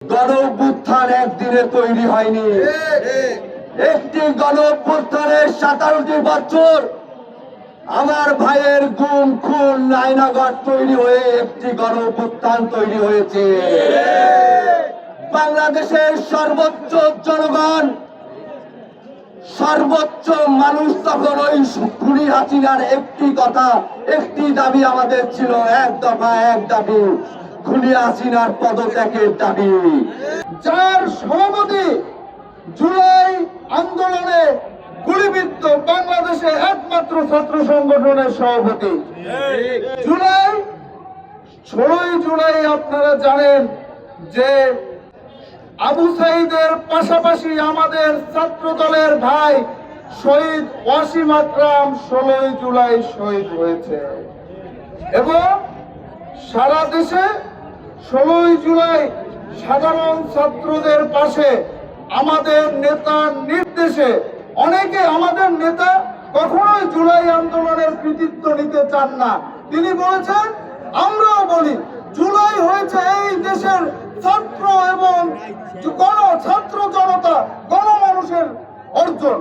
গণ অভ্যুত্থান একদিনে তৈরি হয়নি। একটি গণ অভ্যুত্থানের 17টি বছর আমার ভাইয়ের গুম খুন নাইনাগড় তৈরি হয়ে একটি গণ অভ্যুত্থান তৈরি হয়েছে। বাংলাদেশের সর্বোচ্চ জনগণ, সর্বোচ্চ মানুষ তখন ওই খুনি হাসিনার একটি কথা, একটি দাবি আমাদের ছিল, এক দফা এক দাবি, খুনি হাসিনার পদত্যাগের দাবি। যার সভাপতি জুলাই আন্দোলনে গুলিবিদ্ধ বাংলাদেশে একমাত্র ছাত্র সংগঠনের সভাপতি। 16 জুলাই আপনারা জানেন যে আবু সাইদের পাশাপাশি আমাদের ছাত্র দলের ভাই শহীদ ওয়াসিম আকরাম 16 জুলাই শহীদ হয়েছে এবং সারা দেশে 16 জুলাই সাধারণ ছাত্রদের পাশে আমাদের নেতার নির্দেশে অনেকে, আমাদের নেতা কখনোই জুলাই আন্দোলনের কৃতিত্ব নিতে চান না। তিনি বলেছেন, আমরাও বলি, জুলাই হয়েছে এই দেশের ছাত্র এবং ছাত্র জনতা, গণমানুষের অর্জন।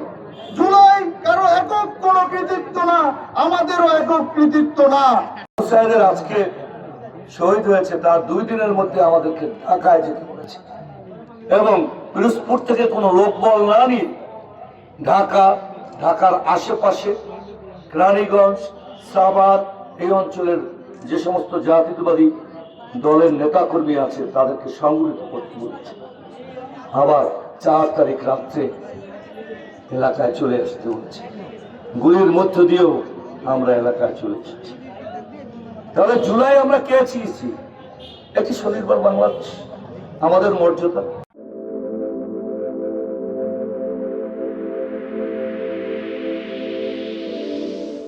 জুলাই কারো একক কোনো কৃতিত্ব না, আমাদেরও একক কৃতিত্ব না। হুসাইনের আজকে শহীদ হয়েছে, তার 2 দিনের মধ্যে আমাদেরকে ঢাকায় যেতে বলেছে এবং পিরোজপুর থেকে কোনো লোকবল না নিয়ে ঢাকার আশেপাশে রানীগঞ্জ, সাভার, এই অঞ্চলের যে সমস্ত জাতীয়তাবাদী দলের নেতাকর্মী আছে তাদেরকে সংগঠিত করতে বলেছে। আবার 4 তারিখ রাত্রে এলাকায় চলে আসতে বলেছে। গুলির মধ্য দিয়েও আমরা এলাকায় চলে এসেছি। তাহলে জুলাই আমরা কে চেয়েছি? এটি স্বনির্ভর বাংলাদেশ, আমাদের মর্যাদা।